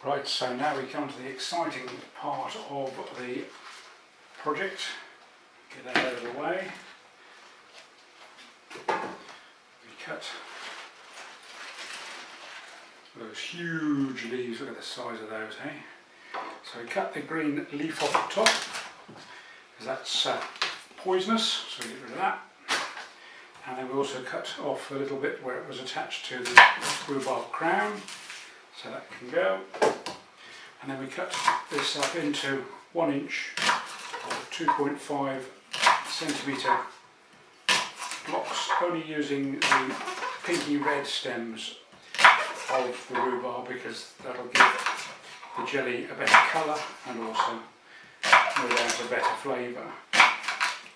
Right, so now we come to the exciting part of the project. Get that out of the way. We cut those huge leaves, look at the size of those, eh? So we cut the green leaf off the top, because that's poisonous, so we get rid of that. And then we also cut off a little bit where it was attached to the rhubarb crown, so that can go. And then we cut this up into 1 inch or 2.5 centimetre blocks, only using the pinky red stems of the rhubarb, because that'll give the jelly a better colour and also no doubt a better flavour.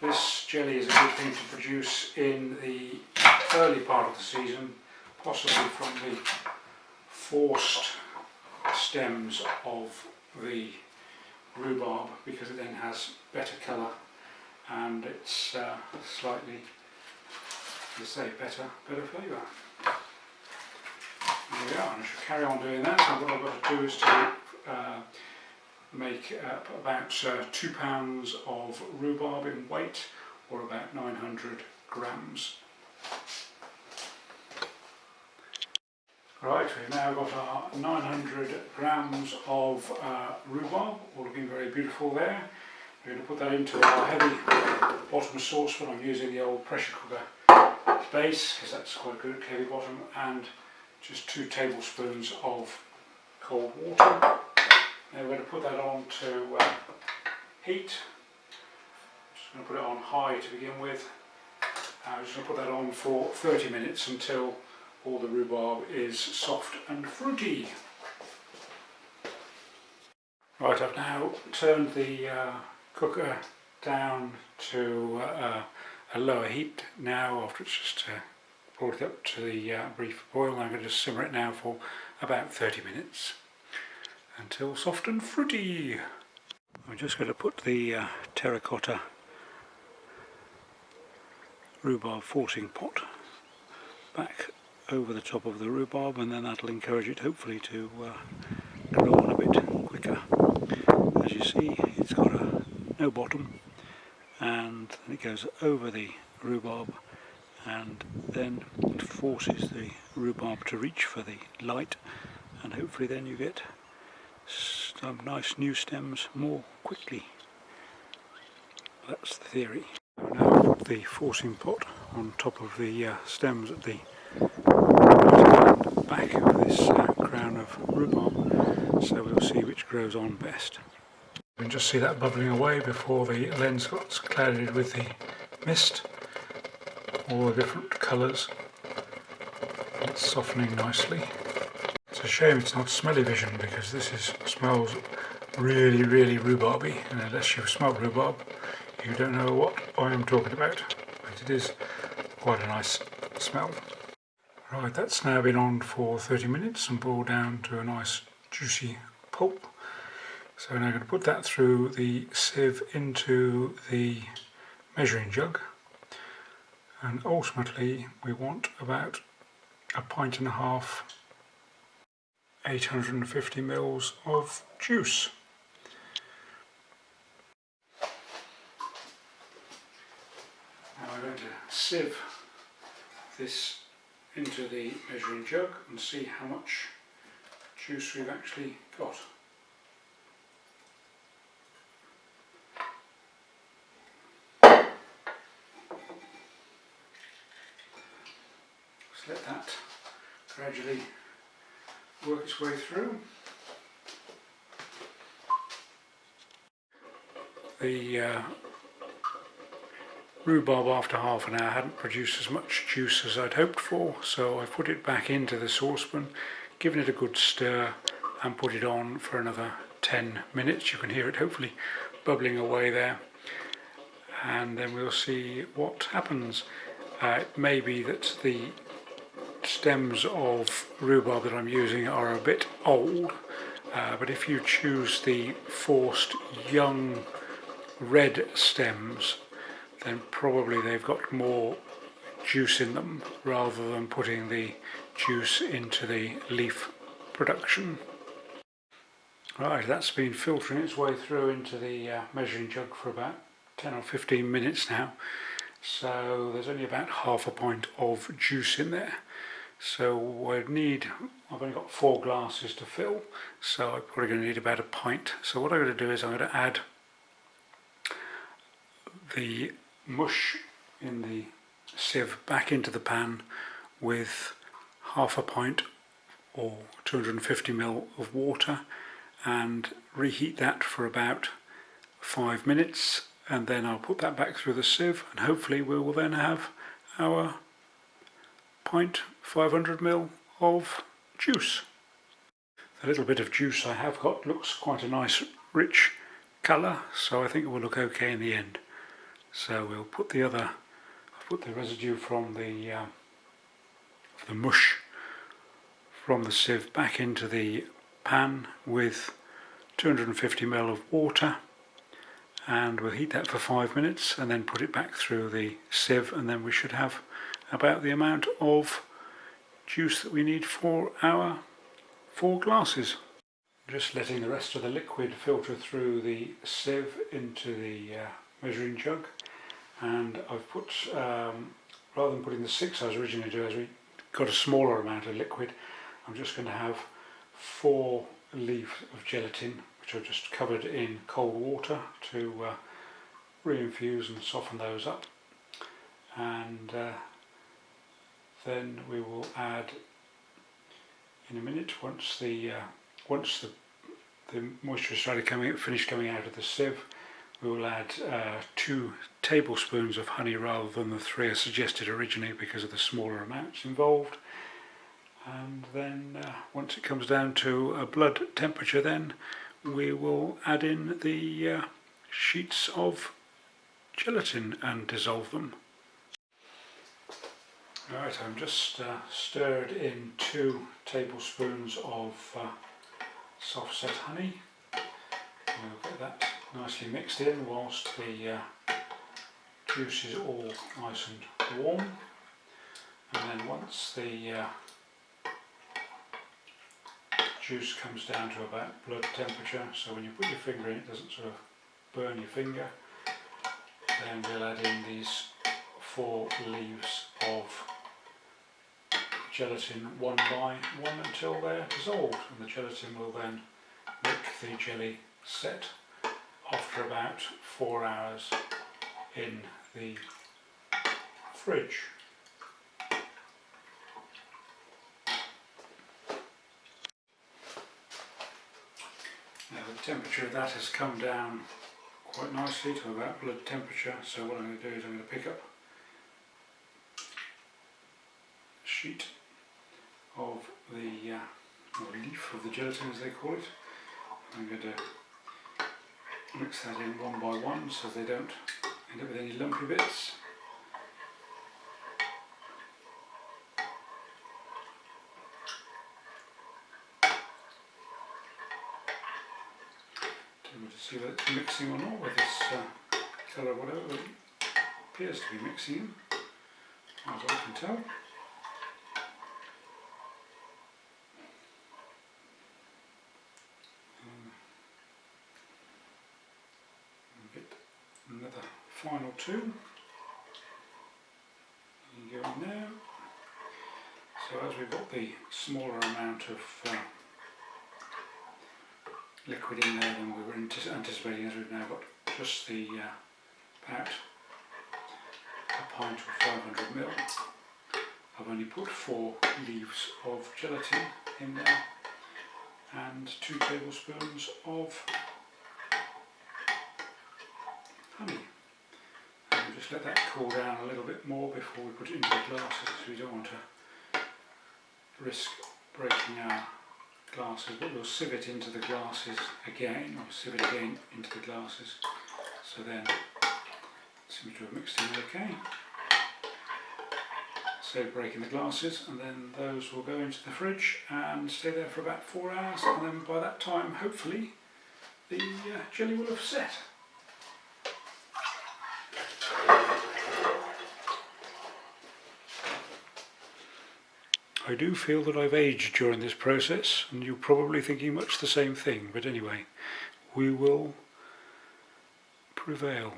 This jelly is a good thing to produce in the early part of the season, possibly from the forced stems of the rhubarb, because it then has better colour and it's slightly, let's say, better flavour. There we are, and I shall carry on doing that. So what I've got to do is to make about 2 pounds of rhubarb in weight, or about 900 grams. Right, we've now got our 900 grams of rhubarb, all looking very beautiful there. We're going to put that into our heavy bottom saucepan. I'm using the old pressure cooker base, because that's quite a good heavy bottom, and just 2 tablespoons of cold water. Now we're going to put that on to heat. Just going to put it on high to begin with. I'm just going to put that on for 30 minutes until all the rhubarb is soft and fruity. Right, I've now turned the cooker down to a lower heat now, after it's just brought it up to the brief boil. I'm going to just simmer it now for about 30 minutes until soft and fruity. I'm just going to put the terracotta rhubarb forcing pot back over the top of the rhubarb, and then that'll encourage it hopefully to grow on a bit quicker. As you see, it's got no bottom, and then it goes over the rhubarb, and then it forces the rhubarb to reach for the light, and hopefully then you get some nice new stems more quickly. That's the theory. Now I've put the forcing pot on top of the stems at the back of this crown of rhubarb, so we'll see which grows on best. You can just see that bubbling away before the lens got clouded with the mist. All the different colours. It's softening nicely. It's a shame it's not smelly vision, because this smells really, really rhubarby, and unless you've smelled rhubarb, you don't know what I am talking about. But it is quite a nice smell. Right, that's now been on for 30 minutes and boiled down to a nice juicy pulp. So now I'm going to put that through the sieve into the measuring jug, and ultimately we want about 1.5 pints, 850 ml of juice. Now we're going to sieve this into the measuring jug and see how much juice we've actually got. Just let that gradually work its way through. The rhubarb after half an hour hadn't produced as much juice as I'd hoped for, so I put it back into the saucepan, given it a good stir, and put it on for another 10 minutes. You can hear it hopefully bubbling away there, and then we'll see what happens. It may be that the stems of rhubarb that I'm using are a bit old, but if you choose the forced young red stems, then probably they've got more juice in them, rather than putting the juice into the leaf production. Right, that's been filtering its way through into the measuring jug for about 10 or 15 minutes now. So there's only about half a pint of juice in there. So I've only got 4 glasses to fill, so I'm probably going to need about a pint. So what I'm going to do is I'm going to add the mush in the sieve back into the pan with half a pint or 250 ml of water and reheat that for about 5 minutes, and then I'll put that back through the sieve and hopefully we will then have our pint 500 ml of juice. The little bit of juice I have got looks quite a nice rich colour, so I think it will look okay in the end. So we'll put the residue from the mush from the sieve back into the pan with 250 ml of water, and we'll heat that for 5 minutes and then put it back through the sieve, and then we should have about the amount of juice that we need for our 4 glasses. Just letting the rest of the liquid filter through the sieve into the measuring jug, and I've put, rather than putting the 6 I was originally doing, as we got a smaller amount of liquid, I'm just going to have 4 leaves of gelatin, which I've just covered in cold water to re-infuse and soften those up. And then we will add in a minute, once the moisture started finished coming out of the sieve, we will add 2 tablespoons of honey rather than the 3 I suggested originally because of the smaller amounts involved. And then once it comes down to a blood temperature, then we will add in the sheets of gelatin and dissolve them. Right, I've just stirred in 2 tablespoons of soft set honey. We'll get that nicely mixed in whilst the juice is all nice and warm. And then once the juice comes down to about blood temperature, so when you put your finger in it doesn't sort of burn your finger, then we'll add in these 4 leaves of gelatin one by one until they're dissolved, and the gelatin will then make the jelly set after about 4 hours in the fridge. Now the temperature of that has come down quite nicely to about blood temperature, so what I'm going to do is I'm going to pick up a sheet of the leaf of the gelatin, as they call it. I'm going to mix that in one by one so they don't end up with any lumpy bits. Able to see whether it's mixing or not with this colour, whatever it appears to be mixing in, as I can tell. Get another final 2. You go in there. So as we've got the smaller amount of liquid in there than we were anticipating, as we've now got just the about a pint or 500 ml. I've only put 4 leaves of gelatin in there and 2 tablespoons of honey. And we'll just let that cool down a little bit more before we put it into the glasses, because we don't want to risk breaking our glasses, but we'll sieve it into the glasses again, or sieve it again into the glasses, so then it seems to have mixed in okay. So breaking the glasses, and then those will go into the fridge and stay there for about 4 hours, and then by that time hopefully the jelly will have set. I do feel that I've aged during this process, and you're probably thinking much the same thing, but anyway, we will prevail.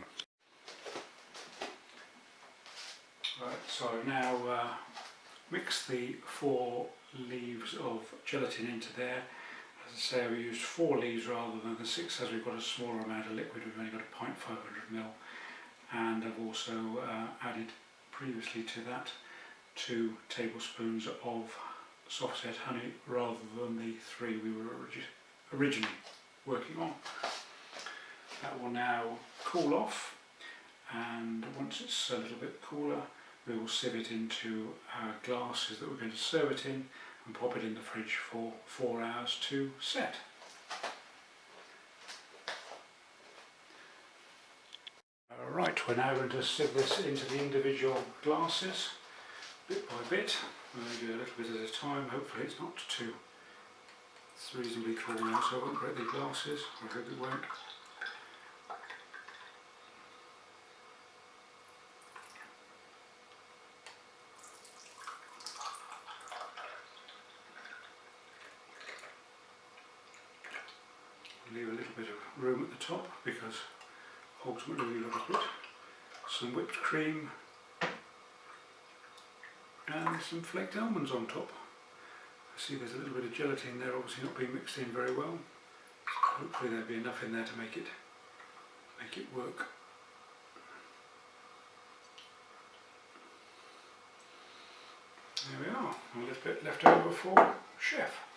Right, so now mix the 4 leaves of gelatin into there. As I say, we used 4 leaves rather than the 6 as we've got a smaller amount of liquid. We've only got a 0.500 ml, and I've also added previously to that 2 tablespoons of soft set honey rather than the 3 we were originally working on. That will now cool off, and once it's a little bit cooler we will sieve it into our glasses that we're going to serve it in and pop it in the fridge for 4 hours to set. Alright, we're now going to sieve this into the individual glasses bit by bit. We're going to do a little bit at a time. Hopefully it's not too, it's reasonably cool now, so I won't break the glasses. I hope it won't. Leave a little bit of room at the top because ultimately we're going to put some whipped cream and some flaked almonds on top. I see there's a little bit of gelatin there, obviously not being mixed in very well. So hopefully there'll be enough in there to make it work. There we are, a little bit left over for Chef.